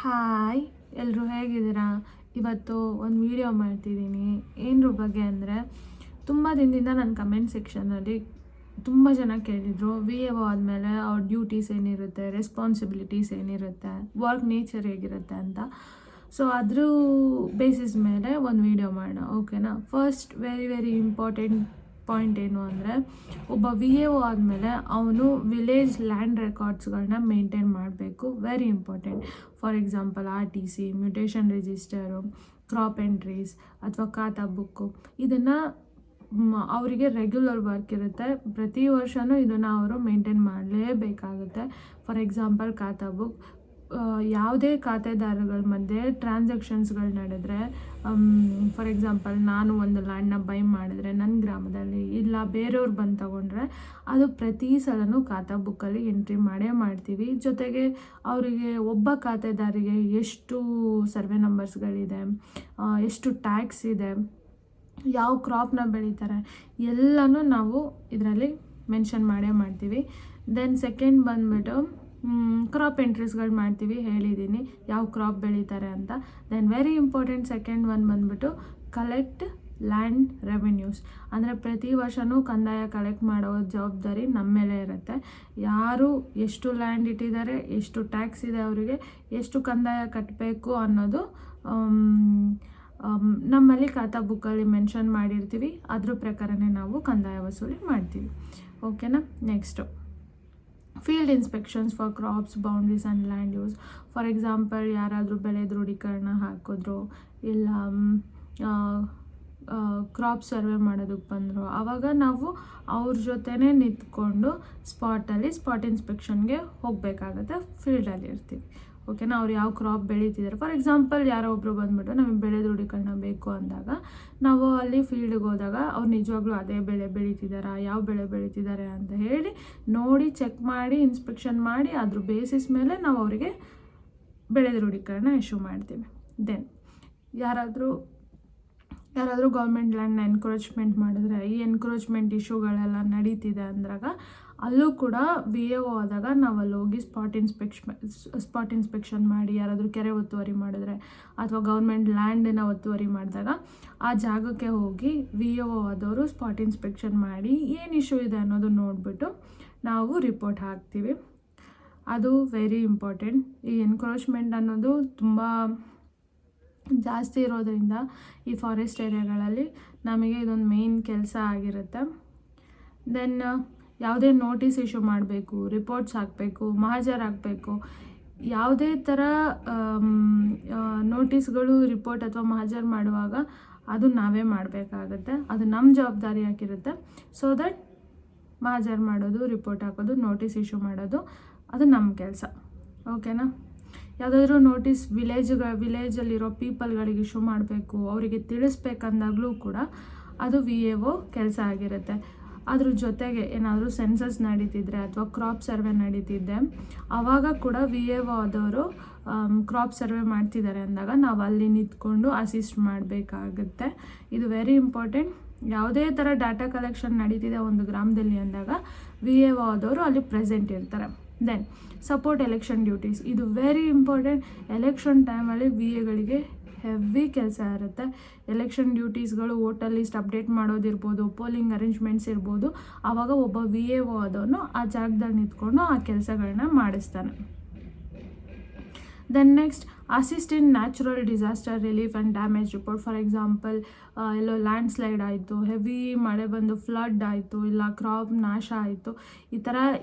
Hi, ಎಲ್ಲರೂ ಹೇಗಿದ್ದೀರಾ? ಇವತ್ತು ಒಂದು ವಿಡಿಯೋ ಮಾಡ್ತಿದ್ದೀನಿ. ಏನರ ಬಗ್ಗೆ ಅಂದರೆ, ತುಂಬ ದಿನದಿಂದ ನನ್ನ ಕಮೆಂಟ್ ಸೆಕ್ಷನಲ್ಲಿ ತುಂಬ ಜನ ಕೇಳಿದರು, ವಿ ಎ ಒ ಆದಮೇಲೆ ಅವ್ರ ಡ್ಯೂಟೀಸ್ ಏನಿರುತ್ತೆ, ರೆಸ್ಪಾನ್ಸಿಬಿಲಿಟೀಸ್ ಏನಿರುತ್ತೆ, ವರ್ಕ್ ನೇಚರ್ ಹೇಗಿರುತ್ತೆ ಅಂತ. ಸೊ ಅದ್ರ ಬೇಸಿಸ್ ಮೇಲೆ ಒಂದು ವಿಡಿಯೋ ಮಾಡೋಣ, ಓಕೆನಾ? ಫಸ್ಟ್ ವೆರಿ ಇಂಪಾರ್ಟೆಂಟ್ ಪಾಯಿಂಟ್ ಏನು ಅಂದರೆ, ಒಬ್ಬ ವಿ ಎ ಒ ಆದಮೇಲೆ ಅವನು ವಿಲೇಜ್ ಲ್ಯಾಂಡ್ ರೆಕಾರ್ಡ್ಸ್ಗಳನ್ನ ಮೇಂಟೈನ್ ಮಾಡಬೇಕು. Very important. For example RTC, mutation register, crop entries ಅಥವಾ ಖಾತಾ ಬುಕ್ಕು, ಇದನ್ನು ಅವರಿಗೆ ರೆಗ್ಯುಲರ್ ವರ್ಕ್ ಇರುತ್ತೆ. ಪ್ರತಿ ವರ್ಷವೂ ಇದನ್ನು ಅವರು ಮೇಂಟೈನ್ ಮಾಡಲೇಬೇಕಾಗುತ್ತೆ. ಫಾರ್ ಎಕ್ಸಾಂಪಲ್ ಖಾತಾ ಬುಕ್, ಯಾವುದೇ ಖಾತೆದಾರಗಳ ಮಧ್ಯೆ ಟ್ರಾನ್ಸಾಕ್ಷನ್ಸ್ಗಳು ನಡೆದ್ರೆ, ಫಾರ್ ಎಕ್ಸಾಂಪಲ್ ನಾನು ಒಂದು ಲ್ಯಾಂಡ್ನ ಬೈ ಮಾಡಿದ್ರೆ ನನ್ನ ಗ್ರಾಮದಲ್ಲಿ, ಇಲ್ಲ ಬೇರೆಯವ್ರು ಬಂದು ತಗೊಂಡ್ರೆ, ಅದು ಪ್ರತಿ ಸಲನೂ ಖಾತಾ ಬುಕ್ಕಲ್ಲಿ ಎಂಟ್ರಿ ಮಾಡ್ತೀವಿ. ಜೊತೆಗೆ ಅವರಿಗೆ ಒಬ್ಬ ಖಾತೆದಾರಿಗೆ ಎಷ್ಟು ಸರ್ವೆ ನಂಬರ್ಸ್ಗಳಿದೆ, ಎಷ್ಟು ಟ್ಯಾಕ್ಸ್ ಇದೆ, ಯಾವ ಕ್ರಾಪ್ನ ಬೆಳೀತಾರೆ, ಎಲ್ಲನೂ ನಾವು ಇದರಲ್ಲಿ ಮೆನ್ಷನ್ ಮಾಡ್ತೀವಿ. ದೆನ್ ಸೆಕೆಂಡ್ ಬಂದುಬಿಟ್ಟು ಕ್ರಾಪ್ ಎಂಟ್ರೀಸ್ಗಳು ಮಾಡ್ತೀವಿ, ಹೇಳಿದ್ದೀನಿ ಯಾವ ಕ್ರಾಪ್ ಬೆಳೀತಾರೆ ಅಂತ. Then very important second one ಬಂದುಬಿಟ್ಟು ಕಲೆಕ್ಟ್ ಲ್ಯಾಂಡ್ ರೆವೆನ್ಯೂಸ್. ಅಂದರೆ ಪ್ರತಿ ವರ್ಷವೂ ಕಂದಾಯ ಕಲೆಕ್ಟ್ ಮಾಡೋ ಜವಾಬ್ದಾರಿ ನಮ್ಮ ಮೇಲೆ ಇರುತ್ತೆ. ಯಾರು ಎಷ್ಟು ಲ್ಯಾಂಡ್ ಇಟ್ಟಿದ್ದಾರೆ, ಎಷ್ಟು ಟ್ಯಾಕ್ಸ್ ಇದೆ ಅವರಿಗೆ, ಎಷ್ಟು ಕಂದಾಯ ಕಟ್ಟಬೇಕು ಅನ್ನೋದು ನಮ್ಮಲ್ಲಿ ಖಾತಾ ಬುಕ್ಕಲ್ಲಿ ಮೆನ್ಷನ್ ಮಾಡಿರ್ತೀವಿ. ಅದ್ರ ಪ್ರಕಾರನೇ ನಾವು ಕಂದಾಯ ವಸೂಲಿ ಮಾಡ್ತೀವಿ, ಓಕೆನಾ? Next field inspections for crops, boundaries and land use. For example ಯಾರಾದರೂ ಬೆಳೆ ದೃಢೀಕರಣ ಹಾಕಿದ್ರು, ಇಲ್ಲ ಕ್ರಾಪ್ ಸರ್ವೆ ಮಾಡೋದಕ್ಕೆ ಬಂದರು, ಆವಾಗ ನಾವು ಅವ್ರ ಜೊತೆನೇ ನಿಂತ್ಕೊಂಡು ಸ್ಪಾಟ್ ಇನ್ಸ್ಪೆಕ್ಷನ್ಗೆ ಹೋಗಬೇಕಾಗತ್ತೆ. ಫೀಲ್ಡಲ್ಲಿ ಇರ್ತೀವಿ, ಓಕೆನಾ? ಅವ್ರು ಯಾವ ಕ್ರಾಪ್ ಬೆಳೀತಿದ್ದಾರೆ, ಫಾರ್ ಎಕ್ಸಾಂಪಲ್ ಯಾರೋ ಒಬ್ಬರು ಬಂದುಬಿಟ್ಟು ನಮಗೆ ಬೆಳೆ ದೃಢೀಕರಣ ಬೇಕು ಅಂದಾಗ, ನಾವು ಅಲ್ಲಿ ಫೀಲ್ಡ್ಗೆ ಹೋದಾಗ ಅವ್ರು ನಿಜವಾಗ್ಲೂ ಅದೇ ಬೆಳೆ ಬೆಳೀತಿದ್ದಾರಾ, ಯಾವ ಬೆಳೆ ಬೆಳೀತಿದ್ದಾರೆ ಅಂತ ಹೇಳಿ ನೋಡಿ ಚೆಕ್ ಮಾಡಿ ಇನ್ಸ್ಪೆಕ್ಷನ್ ಮಾಡಿ ಅದ್ರ ಬೇಸಿಸ್ ಮೇಲೆ ನಾವು ಅವರಿಗೆ ಬೆಳೆ ದೃಢೀಕರಣ ಇಶ್ಯೂ ಮಾಡ್ತೀವಿ. ದೆನ್ ಯಾರಾದರೂ ಗೌರ್ಮೆಂಟ್ ಲ್ಯಾಂಡ್ನ ಎನ್ಕ್ರೋಚ್ಮೆಂಟ್ ಮಾಡಿದ್ರೆ, ಈ ಎನ್ಕ್ರೋಚ್ಮೆಂಟ್ ಇಶ್ಯೂಗಳೆಲ್ಲ ನಡೀತಿದೆ ಅಂದಾಗ ಅಲ್ಲೂ ಕೂಡ ವಿ ಎ ಒ ಆದಾಗ ನಾವು ಅಲ್ಲಿ ಹೋಗಿ ಸ್ಪಾಟ್ ಇನ್ಸ್ಪೆಕ್ಷನ್ ಮಾಡಿ, ಯಾರಾದರೂ ಕೆರೆ ಒತ್ತುವರಿ ಮಾಡಿದ್ರೆ ಅಥವಾ ಗೌರ್ಮೆಂಟ್ ಲ್ಯಾಂಡನ್ನ ಒತ್ತುವರಿ ಮಾಡಿದಾಗ ಆ ಜಾಗಕ್ಕೆ ಹೋಗಿ ವಿ ಎ ಒ ಆದವರು ಸ್ಪಾಟ್ ಇನ್ಸ್ಪೆಕ್ಷನ್ ಮಾಡಿ ಏನು ಇಶ್ಯೂ ಇದೆ ಅನ್ನೋದು ನೋಡಿಬಿಟ್ಟು ನಾವು ರಿಪೋರ್ಟ್ ಹಾಕ್ತೀವಿ. ಅದು ವೆರಿ ಇಂಪಾರ್ಟೆಂಟ್. ಈ ಎನ್ಕ್ರೋಚ್ಮೆಂಟ್ ಅನ್ನೋದು ತುಂಬ ಜಾಸ್ತಿ ಇರೋದರಿಂದ ಈ ಫಾರೆಸ್ಟ್ ಏರಿಯಾಗಳಲ್ಲಿ ನಮಗೆ ಇದೊಂದು ಮೇನ್ ಕೆಲಸ ಆಗಿರುತ್ತೆ. ದೆನ್ ಯಾವುದೇ ನೋಟಿಸ್ ಇಶ್ಯೂ ಮಾಡಬೇಕು, ರಿಪೋರ್ಟ್ಸ್ ಹಾಕಬೇಕು, ಮಹಾಜರ್ ಹಾಕಬೇಕು, ಯಾವುದೇ ಥರ ನೋಟಿಸ್ಗಳು, ರಿಪೋರ್ಟ್ ಅಥವಾ ಮಹಾಜರ್ ಮಾಡುವಾಗ ಅದು ನಾವೇ ಮಾಡಬೇಕಾಗತ್ತೆ. ಅದು ನಮ್ಮ ಜವಾಬ್ದಾರಿ ಆಗಿರುತ್ತೆ. ಸೊ ದಟ್ ಮಹಾಜರ್ ಮಾಡೋದು, ರಿಪೋರ್ಟ್ ಹಾಕೋದು, ನೋಟಿಸ್ ಇಶ್ಯೂ ಮಾಡೋದು ಅದು ನಮ್ಮ ಕೆಲಸ, ಓಕೆನಾ? ಯಾವುದಾದ್ರೂ ನೋಟಿಸ್ ವಿಲೇಜಲ್ಲಿರೋ ಪೀಪಲ್ಗಳಿಗೆ ಇಶ್ಯೂ ಮಾಡಬೇಕು, ಅವರಿಗೆ ತಿಳಿಸ್ಬೇಕಂದಾಗಲೂ ಕೂಡ ಅದು ವಿ ಎ ಒ ಕೆಲಸ ಆಗಿರುತ್ತೆ. ಅದ್ರ ಜೊತೆಗೆ ಏನಾದರೂ ಸೆನ್ಸಸ್ ನಡೀತಿದ್ರೆ ಅಥವಾ ಕ್ರಾಪ್ ಸರ್ವೆ ನಡೀತಿದ್ದೆ, ಆವಾಗ ಕೂಡ ವಿ ಎ ಒ ಆದವರು ಕ್ರಾಪ್ ಸರ್ವೆ ಮಾಡ್ತಿದ್ದಾರೆ ಅಂದಾಗ ನಾವು ಅಲ್ಲಿ ನಿಂತ್ಕೊಂಡು ಅಸಿಸ್ಟ್ ಮಾಡಬೇಕಾಗುತ್ತೆ. ಇದು ವೆರಿ ಇಂಪಾರ್ಟೆಂಟ್. ಯಾವುದೇ ಥರ ಡಾಟಾ ಕಲೆಕ್ಷನ್ ನಡೀತಿದೆ ಒಂದು ಗ್ರಾಮದಲ್ಲಿ ಅಂದಾಗ ವಿ ಎ ಒ ಆದವರು ಅಲ್ಲಿ ಪ್ರೆಸೆಂಟ್ ಇರ್ತಾರೆ. ದೆನ್ ಸಪೋರ್ಟ್ ಎಲೆಕ್ಷನ್ ಡ್ಯೂಟೀಸ್, ಇದು ವೆರಿ ಇಂಪಾರ್ಟೆಂಟ್. ಎಲೆಕ್ಷನ್ ಟೈಮಲ್ಲಿ ವಿ ಎಗಳಿಗೆ ಹೆವಿ ಕೆಲಸ ಇರುತ್ತೆ. ಎಲೆಕ್ಷನ್ ಡ್ಯೂಟೀಸ್ಗಳು, ವೋಟರ್ ಲಿಸ್ಟ್ ಅಪ್ಡೇಟ್ ಮಾಡೋದಿರ್ಬೋದು, ಪೋಲಿಂಗ್ ಅರೇಂಜ್ಮೆಂಟ್ಸ್ ಇರ್ಬೋದು, ಆವಾಗ ಒಬ್ಬ ವಿ ಎ ಒ ಆದವನು ಆ ಜಾಗದಲ್ಲಿ ನಿಂತ್ಕೊಂಡು ಆ ಕೆಲಸಗಳನ್ನ ಮಾಡಿಸ್ತಾನೆ. Then next assist in natural disaster relief and damage report. For example ಎಲ್ಲೋ ಲ್ಯಾಂಡ್ ಸ್ಲೈಡ್ ಆಯಿತು, ಹೆವಿ ಮಳೆ ಬಂದು ಫ್ಲಡ್ ಆಯಿತು, ಇಲ್ಲ ಕ್ರಾಪ್ ನಾಶ ಆಯಿತು, ಈ ಥರ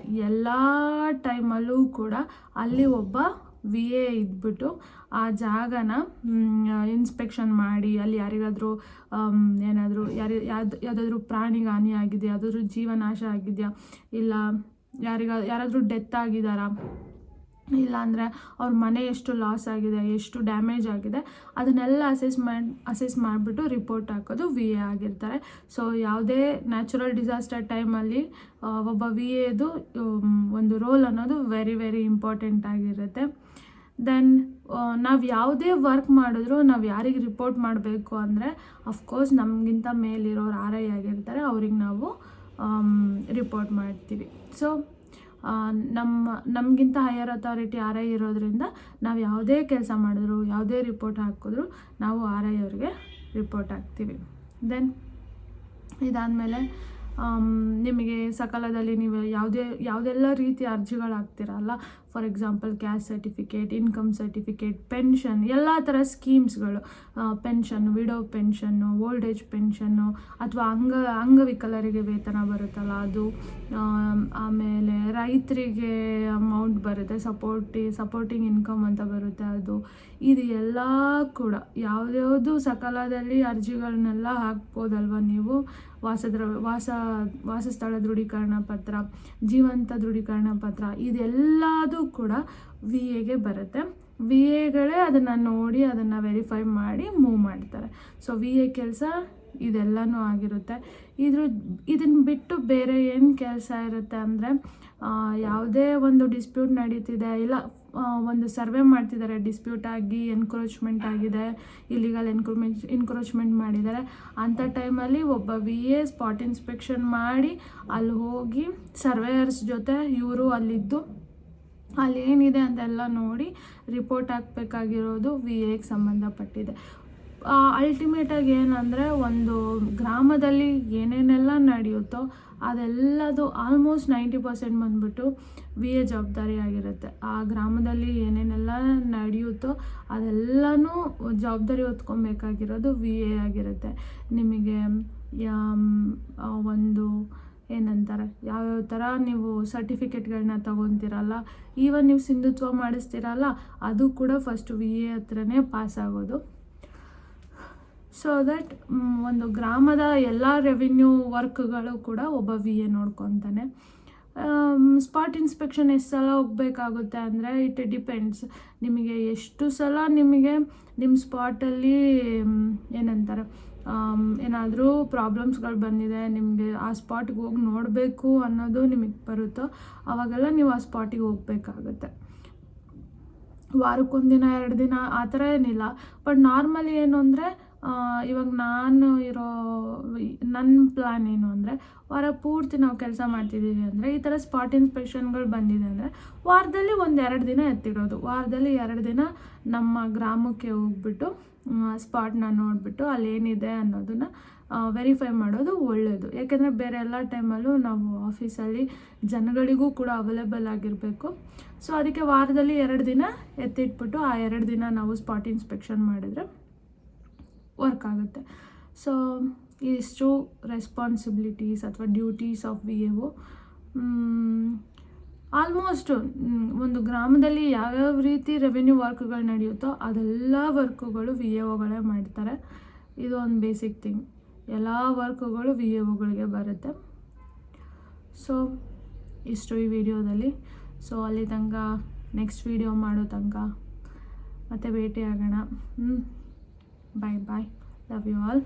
ಎಲ್ಲ ಟೈಮಲ್ಲೂ ಕೂಡ ಅಲ್ಲಿ ಒಬ್ಬ ವಿ ಎ ಇದ್ಬಿಟ್ಟು ಆ ಜಾಗನ ಇನ್ಸ್ಪೆಕ್ಷನ್ ಮಾಡಿ, ಅಲ್ಲಿ ಯಾರಿಗಾದರೂ ಯಾವುದಾದ್ರೂ ಪ್ರಾಣಿಗೆ ಹಾನಿ ಆಗಿದೆಯಾ, ಯಾವುದಾದ್ರೂ ಜೀವನಾಶ ಆಗಿದೆಯಾ, ಇಲ್ಲ ಯಾರಾದರೂ ಡೆತ್ ಆಗಿದ್ದಾರಾ, ಇಲ್ಲ ಅಂದರೆ ಅವ್ರ ಮನೆ ಎಷ್ಟು ಲಾಸ್ ಆಗಿದೆ, ಎಷ್ಟು ಡ್ಯಾಮೇಜ್ ಆಗಿದೆ, ಅದನ್ನೆಲ್ಲ ಅಸೆಸ್ ಮಾಡಿಬಿಟ್ಟು ರಿಪೋರ್ಟ್ ಹಾಕೋದು ವಿ ಎ ಆಗಿರ್ತಾರೆ. ಸೊ ಯಾವುದೇ ನ್ಯಾಚುರಲ್ ಡಿಸಾಸ್ಟರ್ ಟೈಮಲ್ಲಿ ಒಬ್ಬ ವಿ ಎದು ಒಂದು ರೋಲ್ ಅನ್ನೋದು ವೆರಿ ಇಂಪಾರ್ಟೆಂಟ್ ಆಗಿರುತ್ತೆ. ದೆನ್ ನಾವು ಯಾವುದೇ ವರ್ಕ್ ಮಾಡಿದ್ರೂ ನಾವು ಯಾರಿಗೆ ರಿಪೋರ್ಟ್ ಮಾಡಬೇಕು ಅಂದರೆ, ಅಫ್ಕೋರ್ಸ್ ನಮಗಿಂತ ಮೇಲಿರೋರು RI ಆಗಿರ್ತಾರೆ, ಅವ್ರಿಗೆ ನಾವು ರಿಪೋರ್ಟ್ ಮಾಡ್ತೀವಿ. ಸೊ ನಮಗಿಂತ ಹೈಯರ್ ಅಥಾರಿಟಿ ಆರ್ ಐ ಇರೋದ್ರಿಂದ ನಾವು ಯಾವುದೇ ಕೆಲಸ ಮಾಡಿದ್ರು, ಯಾವುದೇ ರಿಪೋರ್ಟ್ ಹಾಕಿದ್ರು ನಾವು ಆರ್ ಐ ಅವ್ರಿಗೆ ರಿಪೋರ್ಟ್ ಹಾಕ್ತೀವಿ. ದೆನ್ ಇದಾದಮೇಲೆ ನಿಮಗೆ ಸಕಾಲದಲ್ಲಿ ನೀವು ಯಾವುದೆಲ್ಲ ರೀತಿಯ ಅರ್ಜಿಗಳು ಹಾಕ್ತೀರಲ್ಲ, for example caste certificate, income certificate, pension, ಎಲ್ಲ ಥರ ಸ್ಕೀಮ್ಸ್ಗಳು, pension, widow pension, old age pension, ಅಥವಾ ಅಂಗವಿಕಲರಿಗೆ ವೇತನ ಬರುತ್ತಲ್ಲ ಅದು, ಆಮೇಲೆ ರೈತರಿಗೆ ಅಮೌಂಟ್ ಬರುತ್ತೆ, ಸಪೋರ್ಟಿಂಗ್ ಇನ್ಕಮ್ ಅಂತ ಬರುತ್ತೆ ಅದು, ಇದು ಎಲ್ಲ ಕೂಡ ಯಾವ್ದ್ಯಾವುದು ಸಕಾಲದಲ್ಲಿ ಅರ್ಜಿಗಳನ್ನೆಲ್ಲ ಹಾಕ್ಬೋದಲ್ವ ನೀವು. ವಾಸಸ್ಥಳ ದೃಢೀಕರಣ ಪತ್ರ, ಜೀವಂತ ದೃಢೀಕರಣ ಪತ್ರ, ಇದೆಲ್ಲದೂ ಕೂಡ ವಿ ಎಗೆ ಬರುತ್ತೆ. ವಿ ಎಗಳೇ ಅದನ್ನು ನೋಡಿ ಅದನ್ನು ವೆರಿಫೈ ಮಾಡಿ ಮೂವ್ ಮಾಡ್ತಾರೆ. ಸೊ ವಿ ಎ ಕೆಲಸ ಇದೆಲ್ಲನೂ ಆಗಿರುತ್ತೆ. ಇದನ್ನು ಬಿಟ್ಟು ಬೇರೆ ಏನು ಕೆಲಸ ಇರುತ್ತೆ ಅಂದರೆ, ಯಾವುದೇ ಒಂದು ಡಿಸ್ಪ್ಯೂಟ್ ನಡೀತಿದೆ, ಇಲ್ಲ ಒಂದು ಸರ್ವೆ ಮಾಡ್ತಿದ್ದಾರೆ, ಡಿಸ್ಪ್ಯೂಟ್ ಆಗಿ ಎನ್ಕ್ರೋಚ್ಮೆಂಟ್ ಆಗಿದೆ, ಇಲ್ಲಿಗಲ್ ಎನ್ಕ್ರೋಚ್ಮೆಂಟ್ ಮಾಡಿದ್ದಾರೆ, ಅಂಥ ಟೈಮಲ್ಲಿ ಒಬ್ಬ ವಿ ಎ ಸ್ಪಾಟ್ ಇನ್ಸ್ಪೆಕ್ಷನ್ ಮಾಡಿ ಅಲ್ಲಿ ಹೋಗಿ ಸರ್ವೇಯರ್ಸ್ ಜೊತೆ ಇವರು ಅಲ್ಲಿದ್ದು ಅಲ್ಲಿ ಏನಿದೆ ಅಂತೆಲ್ಲ ನೋಡಿ ರಿಪೋರ್ಟ್ ಹಾಕಬೇಕಾಗಿರೋದು ವಿ ಎಗೆ ಸಂಬಂಧಪಟ್ಟಿದೆ. ಅಲ್ಟಿಮೇಟಾಗಿ ಏನಂದರೆ, ಒಂದು ಗ್ರಾಮದಲ್ಲಿ ಏನೇನೆಲ್ಲ ನಡೆಯುತ್ತೋ ಅದೆಲ್ಲದು ಆಲ್ಮೋಸ್ಟ್ 90% ಬಂದ್ಬಿಟ್ಟು ವಿ ಎ ಜವಾಬ್ದಾರಿ ಆಗಿರುತ್ತೆ. ಆ ಗ್ರಾಮದಲ್ಲಿ ಏನೇನೆಲ್ಲ ನಡೆಯುತ್ತೋ ಅದೆಲ್ಲನೂ ಜವಾಬ್ದಾರಿ ಹೊತ್ಕೊಬೇಕಾಗಿರೋದು ವಿ ಎ ಆಗಿರುತ್ತೆ. ನಿಮಗೆ ಒಂದು ಏನಂತಾರೆ, ಯಾವ್ಯಾವ ಥರ ನೀವು ಸರ್ಟಿಫಿಕೇಟ್ಗಳನ್ನ ತೊಗೊತೀರಲ್ಲ, ಈವನ್ ನೀವು ಸಿಂಧುತ್ವ ಮಾಡಿಸ್ತೀರಲ್ಲ, ಅದು ಕೂಡ ಫಸ್ಟ್ ವಿ ಎ ಹತ್ರನೇ ಪಾಸ್ ಆಗೋದು. ಸೊ ದಟ್ ಒಂದು ಗ್ರಾಮದ ಎಲ್ಲ ರೆವಿನ್ಯೂ ವರ್ಕ್ಗಳು ಕೂಡ ಒಬ್ಬ ವಿ ಎ ನೋಡ್ಕೊತಾನೆ. ಸ್ಪಾಟ್ ಇನ್ಸ್ಪೆಕ್ಷನ್ ಎಷ್ಟು ಸಲ ಹೋಗಬೇಕಾಗುತ್ತೆ ಅಂದರೆ, ಇಟ್ ಡಿಪೆಂಡ್ಸ್. ನಿಮಗೆ ಎಷ್ಟು ಸಲ ನಿಮ್ಮ ಸ್ಪಾಟಲ್ಲಿ ಏನಂತಾರೆ, ಏನಾದರೂ ಪ್ರಾಬ್ಲಮ್ಸ್ಗಳು ಬಂದಿದೆ, ನಿಮಗೆ ಆ ಸ್ಪಾಟ್ಗೆ ಹೋಗಿ ನೋಡಬೇಕು ಅನ್ನೋದು ನಿಮಗೆ ಬರುತ್ತೋ ಆವಾಗೆಲ್ಲ ನೀವು ಆ ಸ್ಪಾಟಿಗೆ ಹೋಗಬೇಕಾಗುತ್ತೆ. ವಾರಕ್ಕೊಂದಿನ 2 ದಿನ ಆ ಥರ ಏನಿಲ್ಲ. ಬಟ್ ನಾರ್ಮಲಿ ಏನು ಅಂದರೆ, ಇವಾಗ ನನ್ನ ಪ್ಲ್ಯಾನ್ ಏನು ಅಂದರೆ, ವಾರ ಪೂರ್ತಿ ನಾವು ಕೆಲಸ ಮಾಡ್ತಿದ್ದೀವಿ ಅಂದರೆ, ಈ ಥರ ಸ್ಪಾಟ್ ಇನ್ಸ್ಪೆಕ್ಷನ್ಗಳು ಬಂದಿದೆ ಅಂದರೆ ವಾರದಲ್ಲಿ 1-2 ದಿನ ಎತ್ತಿಡೋದು. ವಾರದಲ್ಲಿ 2 ದಿನ ನಮ್ಮ ಗ್ರಾಮಕ್ಕೆ ಹೋಗ್ಬಿಟ್ಟು ಸ್ಪಾಟ್ನ ನೋಡಿಬಿಟ್ಟು ಅಲ್ಲೇನಿದೆ ಅನ್ನೋದನ್ನು ವೆರಿಫೈ ಮಾಡೋದು ಒಳ್ಳೆಯದು. ಯಾಕೆಂದರೆ ಬೇರೆ ಎಲ್ಲ ಟೈಮಲ್ಲೂ ನಾವು ಆಫೀಸಲ್ಲಿ ಜನಗಳಿಗೂ ಕೂಡ ಅವೈಲೇಬಲ್ ಆಗಿರಬೇಕು. ಸೊ ಅದಕ್ಕೆ ವಾರದಲ್ಲಿ 2 ದಿನ ಎತ್ತಿಟ್ಬಿಟ್ಟು ಆ 2 ದಿನ ನಾವು ಸ್ಪಾಟ್ ಇನ್ಸ್ಪೆಕ್ಷನ್ ಮಾಡಿದರೆ ವರ್ಕ್ ಆಗುತ್ತೆ. ಸೊ ಇಷ್ಟು ರೆಸ್ಪಾನ್ಸಿಬಿಲಿಟೀಸ್ ಅಥವಾ duties of V A O. Almost ಒಂದು ಗ್ರಾಮದಲ್ಲಿ ಯಾವ್ಯಾವ ರೀತಿ ರೆವೆನ್ಯೂ ವರ್ಕ್ಗಳು ನಡೆಯುತ್ತೋ ಅದೆಲ್ಲ ವರ್ಕುಗಳು ವಿ ಎ ಒಗಳೇ ಮಾಡ್ತಾರೆ. ಇದು ಒಂದು ಬೇಸಿಕ್ ಥಿಂಗ್. ಎಲ್ಲ ವರ್ಕುಗಳು ವಿ ಎ ಒಗಳಿಗೆ ಬರುತ್ತೆ. ಸೊ ಇಷ್ಟು ಈ ವಿಡಿಯೋದಲ್ಲಿ. ಸೊ ಅಲ್ಲಿ ತನಕ ನೆಕ್ಸ್ಟ್ ವಿಡಿಯೋ ಮಾಡೋ ತನಕ ಮತ್ತೆ ಭೇಟಿ ಆಗೋಣ. ಬಾಯ್. Love you all.